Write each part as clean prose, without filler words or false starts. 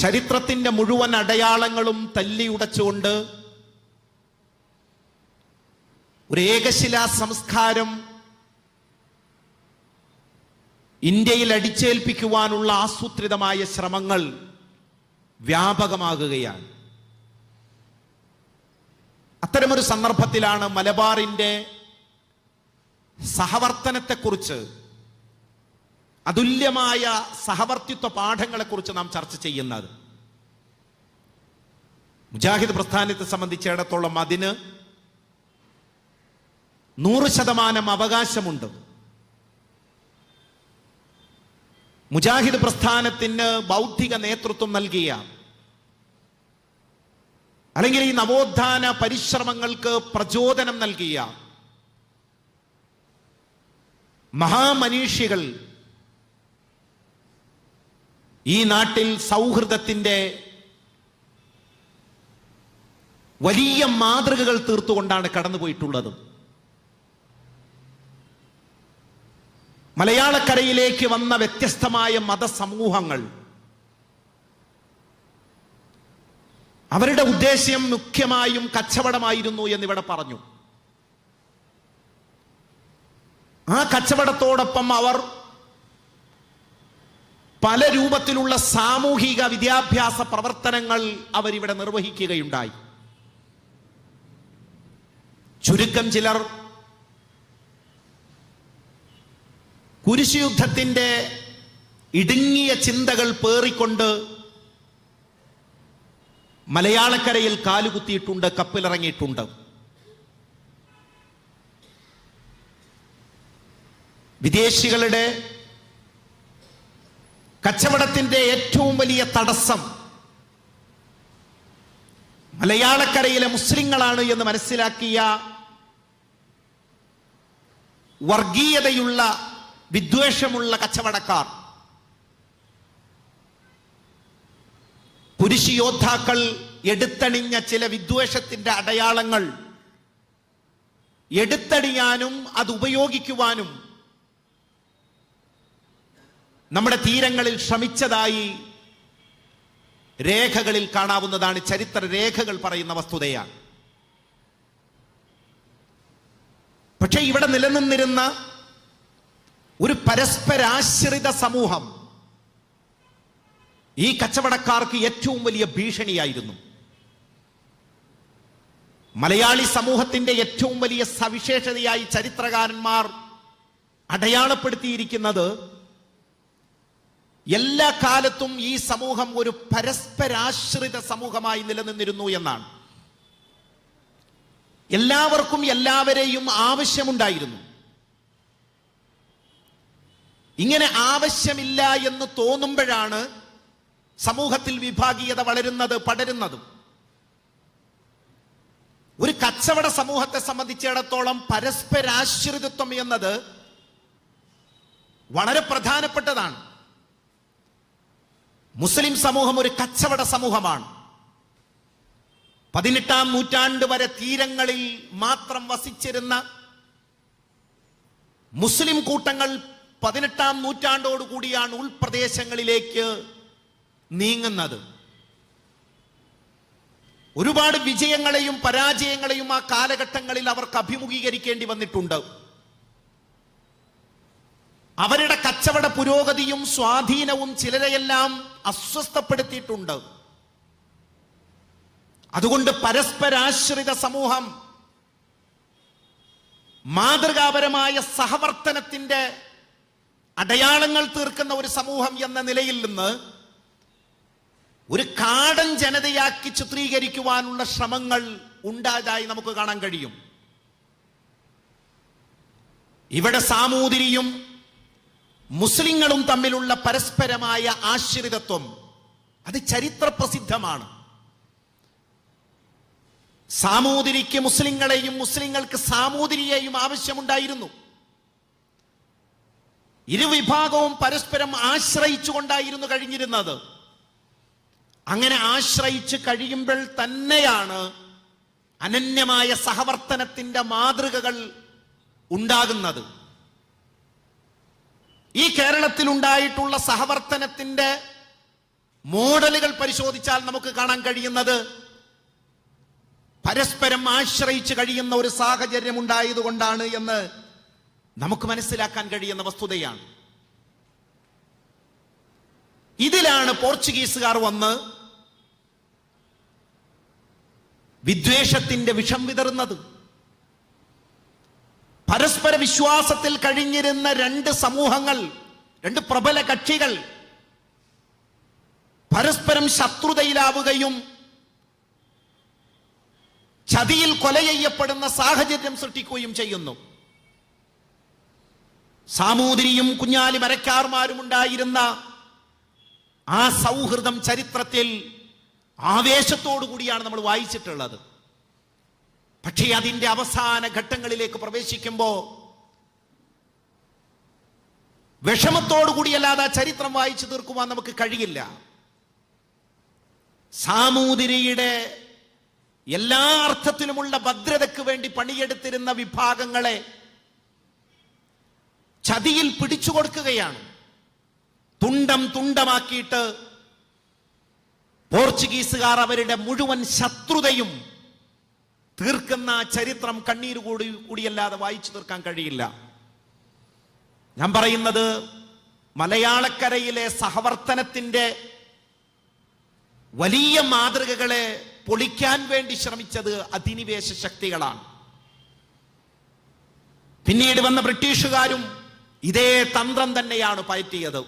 ചരിത്രത്തിന്റെ മുഴുവൻ അടയാളങ്ങളും തല്ലിയുടച്ചുകൊണ്ട് ഒരു ഏകശിലാ സംസ്കാരം ഇന്ത്യയിൽ അടിച്ചേൽപ്പിക്കുവാനുള്ള ആസൂത്രിതമായ ശ്രമങ്ങൾ വ്യാപകമാകുകയാണ്. അത്തരമൊരു സന്ദർഭത്തിലാണ് മലബാറിന്റെ സഹവർത്തനത്തെക്കുറിച്ച്, അതുല്യമായ സഹവർത്തിത്വ പാഠങ്ങളെക്കുറിച്ച് നാം ചർച്ച ചെയ്യുന്നത്. മുജാഹിദ് പ്രസ്ഥാനത്തെ സംബന്ധിച്ചിടത്തോളം അതിന് 100% അവകാശമുണ്ട്. മുജാഹിദ് പ്രസ്ഥാനത്തിന് ബൗദ്ധിക നേതൃത്വം നൽകിയ, അല്ലെങ്കിൽ ഈ നവോത്ഥാന പരിശ്രമങ്ങൾക്ക് പ്രചോദനം നൽകിയ മഹാമനീഷികൾ ഈ നാട്ടിൽ സൗഹൃദത്തിന്റെ വലിയ മാതൃകകൾ തീർത്തുകൊണ്ടാണ് കടന്നുപോയിട്ടുള്ളത്. മലയാളക്കരയിലേക്ക് വന്ന വ്യത്യസ്തമായ മതസമൂഹങ്ങൾ അവരുടെ ഉദ്ദേശ്യം മുഖ്യമായും കച്ചവടമായിരുന്നു എന്നിവിടെ പറഞ്ഞു. ആ കച്ചവടത്തോടൊപ്പം അവർ പല രൂപത്തിലുള്ള സാമൂഹിക വിദ്യാഭ്യാസ പ്രവർത്തനങ്ങൾ അവരിവിടെ നിർവഹിക്കുകയുണ്ടായി. ചുരുക്കം ചിലർ കുരിശുയുദ്ധത്തിന്റെ ഇടുങ്ങിയ ചിന്തകൾ പേറിക്കൊണ്ട് മലയാളക്കരയിൽ കാലുകുത്തിയിട്ടുണ്ട്, കപ്പിലിറങ്ങിയിട്ടുണ്ട്. വിദേശികളുടെ കച്ചവടത്തിന്റെ ഏറ്റവും വലിയ തടസ്സം മലയാളക്കരയിലെ മുസ്ലിങ്ങളാണ് എന്ന് മനസ്സിലാക്കിയ വർഗീയതയുള്ള, വിദ്വേഷമുള്ള കച്ചവടക്കാർ, കുരിശ് യോദ്ധാക്കൾ എടുത്തണിഞ്ഞ ചില വിദ്വേഷത്തിന്റെ അടയാളങ്ങൾ എടുത്തണിയാനും അത് ഉപയോഗിക്കുവാനും നമ്മുടെ തീരങ്ങളിൽ ശ്രമിച്ചതായി രേഖകളിൽ കാണാവുന്നതാണ്. ചരിത്ര രേഖകൾ പറയുന്ന വസ്തുതയാണ്. പക്ഷേ ഇവിടെ നിലനിന്നിരുന്ന ഒരു പരസ്പരാശ്രിത സമൂഹം ഈ കച്ചവടക്കാർക്ക് ഏറ്റവും വലിയ ഭീഷണിയായിരുന്നു. മലയാളി സമൂഹത്തിന്റെ ഏറ്റവും വലിയ സവിശേഷതയായി ചരിത്രകാരന്മാർ അടയാളപ്പെടുത്തിയിരിക്കുന്നത് എല്ലാ കാലത്തും ഈ സമൂഹം ഒരു പരസ്പരാശ്രിത സമൂഹമായി നിലനിന്നിരുന്നു എന്നാണ്. എല്ലാവർക്കും എല്ലാവരെയും ആവശ്യമുണ്ടായിരുന്നു. ഇങ്ങനെ ആവശ്യമില്ല എന്ന് തോന്നുമ്പോഴാണ് സമൂഹത്തിൽ വിഭാഗീയത വളരുന്നത്, പടരുന്നതും. ഒരു കച്ചവട സമൂഹത്തെ സംബന്ധിച്ചിടത്തോളം പരസ്പരാശ്രിതത്വം എന്നത് വളരെ പ്രധാനപ്പെട്ടതാണ്. മുസ്ലിം സമൂഹം ഒരു കച്ചവട സമൂഹമാണ്. 18-ാം നൂറ്റാണ്ട് വരെ തീരങ്ങളിൽ മാത്രം വസിച്ചിരുന്ന മുസ്ലിം കൂട്ടങ്ങൾ 18-ാം നൂറ്റാണ്ടോടുകൂടിയാണ് ഉൾപ്രദേശങ്ങളിലേക്ക് നീങ്ങുന്നത്. ഒരുപാട് വിജയങ്ങളെയും പരാജയങ്ങളെയും ആ കാലഘട്ടങ്ങളിൽ അവർക്ക് അഭിമുഖീകരിക്കേണ്ടി വന്നിട്ടുണ്ട്. അവരുടെ കച്ചവട പുരോഗതിയും സ്വാധീനവും ചിലരെയെല്ലാം അസ്വസ്ഥപ്പെടുത്തിയിട്ടുണ്ട്. അതുകൊണ്ട് പരസ്പരാശ്രിത സമൂഹം, മാതൃകാപരമായ സഹവർത്തനത്തിന്റെ അടയാളങ്ങൾ തീർക്കുന്ന ഒരു സമൂഹം എന്ന നിലയിൽ നിന്ന് ഒരു കാടൻ ജനതയാക്കി ചിത്രീകരിക്കുവാനുള്ള ശ്രമങ്ങൾ ഉണ്ടായതായി നമുക്ക് കാണാൻ കഴിയും. ഇവിടെ സാമൂതിരിയും മുസ്ലിങ്ങളും തമ്മിലുള്ള പരസ്പരമായ ആശ്രിതത്വം അത് ചരിത്ര പ്രസിദ്ധമാണ്. സാമൂതിരിക്ക് മുസ്ലിങ്ങളെയും മുസ്ലിങ്ങൾക്ക് സാമൂതിരിയെയും ആവശ്യമുണ്ടായിരുന്നു. ഇരുവിഭാഗവും പരസ്പരം ആശ്രയിച്ചുകൊണ്ടായിരുന്നു കഴിഞ്ഞിരുന്നത്. അങ്ങനെ ആശ്രയിച്ച് കഴിയുമ്പോൾ തന്നെയാണ് അനന്യമായ സഹവർത്തനത്തിന്റെ മാതൃകകൾ ഉണ്ടാകുന്നത്. ഈ കേരളത്തിൽ ഉണ്ടായിട്ടുള്ള സഹവർത്തനത്തിന്റെ മോഡലുകൾ പരിശോധിച്ചാൽ നമുക്ക് കാണാൻ കഴിയുന്നത് പരസ്പരം ആശ്രയിച്ച് കഴിയുന്ന ഒരു സാഹചര്യം ഉണ്ടായതുകൊണ്ടാണ് എന്ന് നമുക്ക് മനസ്സിലാക്കാൻ കഴിയുന്ന വസ്തുതയാണ്. ഇതിലാണ് പോർച്ചുഗീസുകാർ വന്ന് വിദ്വേഷത്തിന്റെ വിഷം വിതറുന്നത്. പരസ്പര വിശ്വാസത്തിൽ കഴിഞ്ഞിരുന്ന രണ്ട് സമൂഹങ്ങൾ, രണ്ട് പ്രബല കക്ഷികൾ പരസ്പരം ശത്രുതയിലാവുകയും ചതിയിൽ കൊല ചെയ്യപ്പെടുന്ന സാഹചര്യം സൃഷ്ടിക്കുകയും ചെയ്യുന്നു. സാമൂതിരിയും കുഞ്ഞാലി മരക്കാർമാരും ഉണ്ടായിരുന്ന ആ സൗഹൃദം ചരിത്രത്തിൽ ആവേശത്തോടു കൂടിയാണ് നമ്മൾ വായിച്ചിട്ടുള്ളത്. പക്ഷേ അതിന്റെ അവസാന ഘട്ടങ്ങളിലേക്ക് പ്രവേശിക്കുമ്പോൾ വിഷമത്തോടു കൂടിയല്ലാതെ ചരിത്രം വായിച്ചു തീർക്കുവാൻ നമുക്ക് കഴിയില്ല. സാമൂതിരിയുടെ എല്ലാ അർത്ഥത്തിലുമുള്ള ഭദ്രതയ്ക്ക് വേണ്ടി പണിയെടുത്തിരുന്ന വിഭാഗങ്ങളെ ചതിയിൽ പിടിച്ചു കൊടുക്കുകയാണ്. തുണ്ടം തുണ്ടമാക്കിയിട്ട് പോർച്ചുഗീസുകാർ അവരുടെ മുഴുവൻ ശത്രുതയും തീർക്കുന്ന ചരിത്രം കണ്ണീര് കൂടിയല്ലാതെ വായിച്ചു തീർക്കാൻ കഴിയില്ല. ഞാൻ പറയുന്നത് മലയാളക്കരയിലെ സഹവർത്തനത്തിന്റെ വലിയ മാതൃകകളെ പൊളിക്കാൻ വേണ്ടി ശ്രമിച്ചത് അധിനിവേശ ശക്തികളാണ്. പിന്നീട് വന്ന ബ്രിട്ടീഷുകാരും ഇതേ തന്ത്രം തന്നെയാണ് പയറ്റിയത്.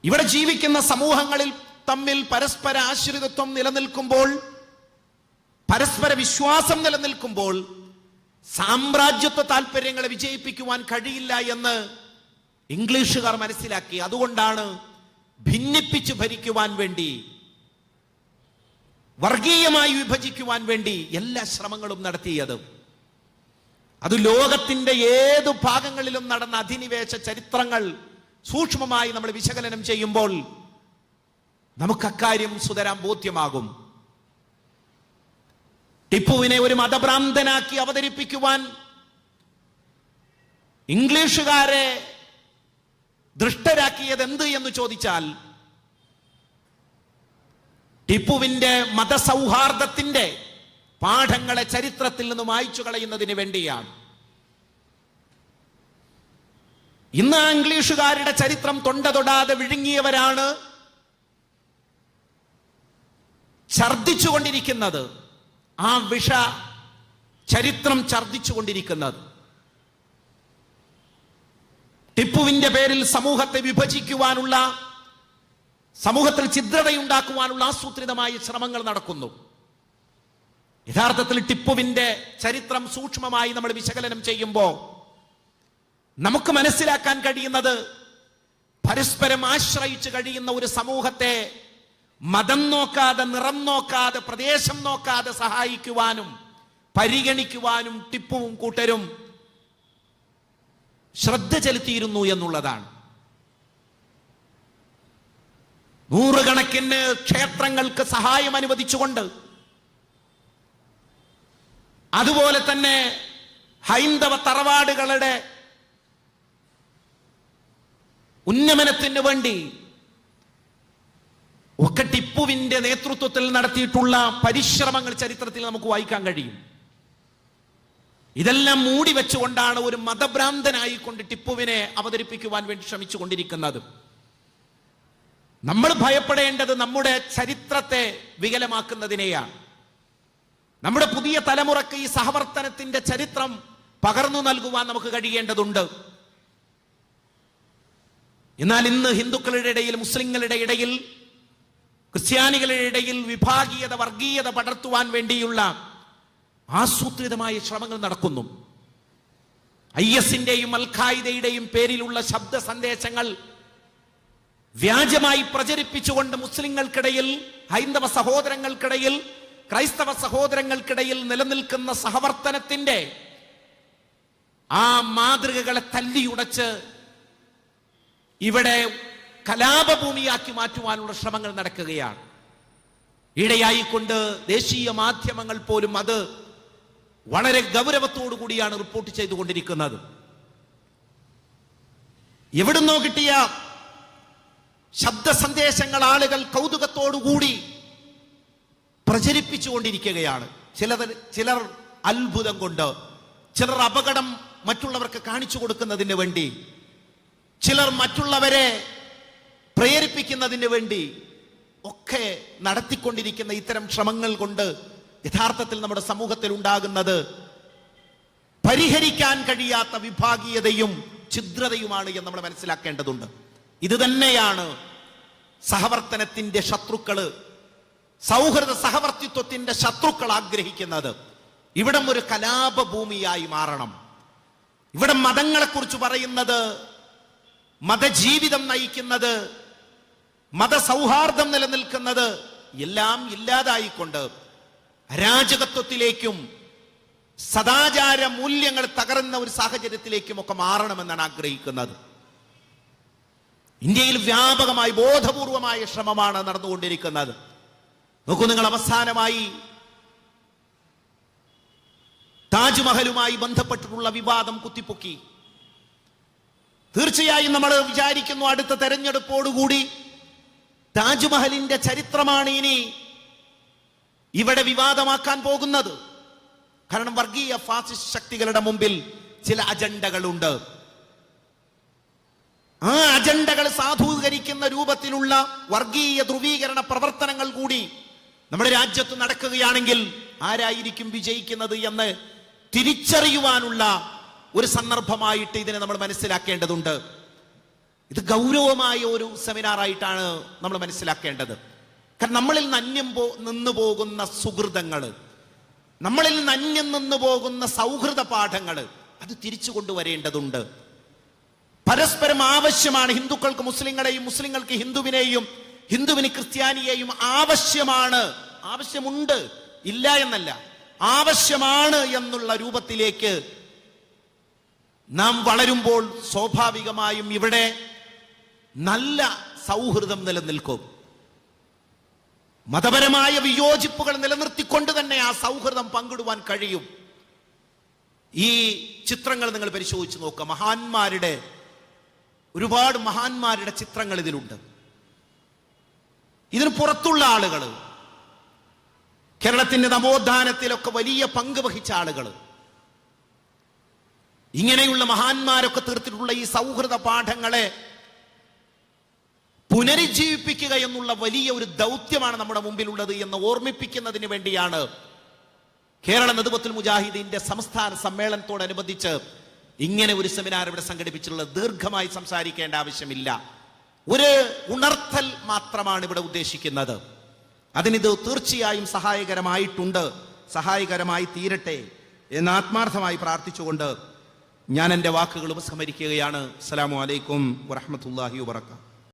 ഇവിടെ ജീവിക്കുന്ന സമൂഹങ്ങളിൽ തമ്മിൽ പരസ്പര ആശ്രിതത്വം നിലനിൽക്കുമ്പോൾ, പരസ്പര വിശ്വാസം നിലനിൽക്കുമ്പോൾ സാമ്രാജ്യത്വ താല്പര്യങ്ങളെ വിജയിപ്പിക്കുവാൻ കഴിയില്ല എന്ന് ഇംഗ്ലീഷുകാർ മനസ്സിലാക്കി. അതുകൊണ്ടാണ് ഭിന്നിപ്പിച്ച് ഭരിക്കുവാൻ വേണ്ടി, വർഗീയമായി വിഭജിക്കുവാൻ വേണ്ടി എല്ലാ ശ്രമങ്ങളും നടത്തിയത്. അത് ലോകത്തിന്റെ ഏതു ഭാഗങ്ങളിലും നടന്ന അധിനിവേശ ചരിത്രങ്ങൾ സൂക്ഷ്മമായി നമ്മൾ വിശകലനം ചെയ്യുമ്പോൾ നമുക്ക് അക്കാര്യം സുതരാം ബോധ്യമാകും. ടിപ്പുവിനെ ഒരു മതഭ്രാന്തനാക്കി അവതരിപ്പിക്കുവാൻ ഇംഗ്ലീഷുകാരെ ദൃഷ്ടരാക്കിയത് എന്ത് എന്ന് ചോദിച്ചാൽ ടിപ്പുവിന്റെ മതസൗഹാർദ്ദത്തിന്റെ പാഠങ്ങളെ ചരിത്രത്തിൽ നിന്ന് മായ്ച്ചു കളയുന്നതിന് വേണ്ടിയാണ്. ഇന്ന് ആ ഇംഗ്ലീഷുകാരുടെ ചരിത്രം തൊണ്ട തൊടാതെ വിഴുങ്ങിയവരാണ് ഛർദിച്ചുകൊണ്ടിരിക്കുന്നത്. ആ വിഷ ചരിത്രം ഛർദിച്ചുകൊണ്ടിരിക്കുന്നത്. ടിപ്പുവിന്റെ പേരിൽ സമൂഹത്തെ വിഭജിക്കുവാനുള്ള, സമൂഹത്തിൽ ഛിദ്രതയുണ്ടാക്കുവാനുള്ള ആസൂത്രിതമായ ശ്രമങ്ങൾ നടക്കുന്നു. യഥാർത്ഥത്തിൽ ടിപ്പുവിന്റെ ചരിത്രം സൂക്ഷ്മമായി നമ്മൾ വിശകലനം ചെയ്യുമ്പോൾ നമുക്ക് മനസ്സിലാക്കാൻ കഴിയുന്നത് പരസ്പരം ആശ്രയിച്ച് കഴിയുന്ന ഒരു സമൂഹത്തെ മതം നോക്കാതെ, നിറം നോക്കാതെ, പ്രദേശം നോക്കാതെ സഹായിക്കുവാനും പരിഗണിക്കുവാനും ടിപ്പുവും കൂട്ടരും ശ്രദ്ധ ചെലുത്തിയിരുന്നു എന്നുള്ളതാണ്. നൂറുകണക്കിന് ക്ഷേത്രങ്ങൾക്ക് സഹായം അനുവദിച്ചുകൊണ്ട്, അതുപോലെ തന്നെ ഹൈന്ദവ തറവാടുകളുടെ ഉന്നമനത്തിന് വേണ്ടി ഒക്കെ ടിപ്പുവിന്റെ നേതൃത്വത്തിൽ നടത്തിയിട്ടുള്ള പരിശ്രമങ്ങൾ ചരിത്രത്തിൽ നമുക്ക് വായിക്കാൻ കഴിയും. ഇതെല്ലാം മൂടി വെച്ചുകൊണ്ടാണ് ഒരു മതഭ്രാന്തനായിക്കൊണ്ട് ടിപ്പുവിനെ അവതരിപ്പിക്കുവാൻ വേണ്ടി ശ്രമിച്ചുകൊണ്ടിരിക്കുന്നത്. നമ്മൾ ഭയപ്പെടേണ്ടത് നമ്മുടെ ചരിത്രത്തെ വികലമാക്കുന്നതിനെയാണ്. നമ്മുടെ പുതിയ തലമുറക്ക് ഈ സഹവർത്തനത്തിന്റെ ചരിത്രം പകർന്നു നൽകുവാൻ നമുക്ക് കഴിയേണ്ടതുണ്ട്. എന്നാൽ ഇന്ന് ഹിന്ദുക്കളുടെ ഇടയിൽ, മുസ്ലിങ്ങളുടെ ഇടയിൽ, ക്രിസ്ത്യാനികളുടെ ഇടയിൽ വിഭാഗീയത, വർഗീയത പടർത്തുവാൻ വേണ്ടിയുള്ള ആസൂത്രിതമായ ശ്രമങ്ങൾ നടക്കുന്നു. IS-ന്റെയും അൽ ഖായിദയുടെയും പേരിലുള്ള ശബ്ദ സന്ദേശങ്ങൾ വ്യാജമായി പ്രചരിപ്പിച്ചുകൊണ്ട് മുസ്ലിങ്ങൾക്കിടയിൽ, ഹൈന്ദവ സഹോദരങ്ങൾക്കിടയിൽ, ക്രൈസ്തവ സഹോദരങ്ങൾക്കിടയിൽ നിലനിൽക്കുന്ന സഹവർത്തനത്തിന്റെ ആ മാതൃകകളെ തല്ലിയുടച്ച് ഇവിടെ കലാപഭൂമിയാക്കി മാറ്റുവാനുള്ള ശ്രമങ്ങൾ നടക്കുകയാണ്. ഇടയായിക്കൊണ്ട് ദേശീയ മാധ്യമങ്ങൾ പോലും അത് വളരെ ഗൗരവത്തോടു കൂടിയാണ് റിപ്പോർട്ട് ചെയ്തുകൊണ്ടിരിക്കുന്നത്. എവിടുന്നോ കിട്ടിയ ശബ്ദ സന്ദേശങ്ങൾ ആളുകൾ കൗതുകത്തോടുകൂടി പ്രചരിപ്പിച്ചുകൊണ്ടിരിക്കുകയാണ്. ചിലർ അത്ഭുതം കൊണ്ട്, ചിലർ അപകടം മറ്റുള്ളവർക്ക് കാണിച്ചു കൊടുക്കുന്നതിന് വേണ്ടി, ചിലർ മറ്റുള്ളവരെ പ്രേരിപ്പിക്കുന്നതിന് വേണ്ടി ഒക്കെ നടത്തിക്കൊണ്ടിരിക്കുന്ന ഇത്തരം ശ്രമങ്ങൾ കൊണ്ട് യഥാർത്ഥത്തിൽ നമ്മുടെ സമൂഹത്തിൽ ഉണ്ടാകുന്നത് പരിഹരിക്കാൻ കഴിയാത്ത വിഭാഗീയതയും ഛിദ്രതയുമാണ് എന്ന് നമ്മൾ മനസ്സിലാക്കേണ്ടതുണ്ട്. ഇത് തന്നെയാണ് സഹവർത്തനത്തിന്റെ ശത്രുക്കള്, സൗഹൃദ സഹവർത്തിത്വത്തിന്റെ ശത്രുക്കൾ ആഗ്രഹിക്കുന്നത്. ഇവിടം ഒരു കലാപഭൂമിയായി മാറണം. ഇവിടെ മതങ്ങളെക്കുറിച്ച് പറയുന്നത്, മതജീവിതം നയിക്കുന്നത്, മതസൗഹാർദ്ദം നിലനിൽക്കുന്നത് എല്ലാം ഇല്ലാതായിക്കൊണ്ട് അരാജകത്വത്തിലേക്കും സദാചാര മൂല്യങ്ങൾ തകർന്ന ഒരു സാഹചര്യത്തിലേക്കും ഒക്കെ മാറണമെന്നാണ് ആഗ്രഹിക്കുന്നത്. ഇന്ത്യയിൽ വ്യാപകമായി ബോധപൂർവമായ ശ്രമമാണ് നടന്നുകൊണ്ടിരിക്കുന്നത്. നോക്കൂ നിങ്ങൾ, അവസാനമായി താജ്മഹലുമായി ബന്ധപ്പെട്ടിട്ടുള്ള വിവാദം കുത്തിപ്പൊക്കി. തീർച്ചയായും നമ്മൾ വിചാരിക്കുന്നു അടുത്ത തെരഞ്ഞെടുപ്പോടുകൂടി താജ്മഹലിന്റെ ചരിത്രമാണ് ഇനി ഇവിടെ വിവാദമാക്കാൻ പോകുന്നത്. കാരണം വർഗീയ ഫാസിസ്റ്റ് ശക്തികളുടെ മുമ്പിൽ ചില അജണ്ടകളുണ്ട്. ആ അജണ്ടകൾ സാധൂകരിക്കുന്ന രൂപത്തിലുള്ള വർഗീയ ധ്രുവീകരണ പ്രവർത്തനങ്ങൾ കൂടി നമ്മുടെ രാജ്യത്ത് നടക്കുകയാണെങ്കിൽ ആരായിരിക്കും വിജയിക്കുന്നത് എന്ന് തിരിച്ചറിയുവാനുള്ള ഒരു സന്ദർഭമായിട്ട് ഇതിനെ നമ്മൾ മനസ്സിലാക്കേണ്ടതുണ്ട്. ഇത് ഗൗരവമായ ഒരു സെമിനാറായിട്ടാണ് നമ്മൾ മനസ്സിലാക്കേണ്ടത്. കാരണം നമ്മളിൽ നിന്ന് പോകുന്ന സുഹൃതങ്ങൾ, നമ്മളിൽ നിന്ന് പോകുന്ന സൗഹൃദ പാഠങ്ങൾ അത് തിരിച്ചു കൊണ്ടുവരേണ്ടതുണ്ട്. പരസ്പരം ആവശ്യമാണ്. ഹിന്ദുക്കൾക്ക് മുസ്ലിങ്ങളെയും, മുസ്ലിങ്ങൾക്ക് ഹിന്ദുവിനെയും, ഹിന്ദുവിന് ക്രിസ്ത്യാനിയെയും ആവശ്യമുണ്ട്, ഇല്ല എന്നല്ല, ആവശ്യമാണ് എന്നുള്ള രൂപത്തിലേക്ക് നാം വളരുമ്പോൾ സ്വാഭാവികമായും ഇവിടെ നല്ല സൗഹൃദം നിലനിൽക്കും. മതപരമായ വിയോജിപ്പുകൾ നിലനിർത്തിക്കൊണ്ട് തന്നെ ആ സൗഹൃദം പങ്കിടുവാൻ കഴിയും. ഈ ചിത്രങ്ങൾ നിങ്ങൾ പരിശോധിച്ച് നോക്കുക. ഒരുപാട് മഹാന്മാരുടെ ചിത്രങ്ങൾ ഇതിലുണ്ട്. ഇതിന് പുറത്തുള്ള ആളുകൾ, കേരളത്തിന്റെ നവോത്ഥാനത്തിലൊക്കെ വലിയ പങ്ക് വഹിച്ച ആളുകൾ, ഇങ്ങനെയുള്ള മഹാന്മാരൊക്കെ തീർത്തിട്ടുള്ള ഈ സൗഹൃദ പാഠങ്ങളെ പുനരുജ്ജീവിപ്പിക്കുക എന്നുള്ള വലിയ ഒരു ദൗത്യമാണ് നമ്മുടെ മുമ്പിലുള്ളത് എന്ന് ഓർമ്മിപ്പിക്കുന്നതിന് വേണ്ടിയാണ് കേരള നദ്വത്തുൽ മുജാഹിദീന്റെ സംസ്ഥാന സമ്മേളനത്തോടനുബന്ധിച്ച് ഇങ്ങനെ ഒരു സെമിനാർ ഇവിടെ സംഘടിപ്പിച്ചിട്ടുള്ളത്. ദീർഘമായി സംസാരിക്കേണ്ട ആവശ്യമില്ല. ഒരു ഉണർത്തൽ മാത്രമാണ് ഇവിടെ ഉദ്ദേശിക്കുന്നത്. അതിനിത് തീർച്ചയായും സഹായകരമായി തീരട്ടെ എന്ന് ആത്മാർത്ഥമായി പ്രാർത്ഥിച്ചുകൊണ്ട് ഞാൻ എൻ്റെ വാക്കുകൾ ഉപസംഹരിക്കുകയാണ്. അസ്സലാമു അലൈക്കും വറഹ്മത്തുള്ളാഹി വബറകാതുഹു.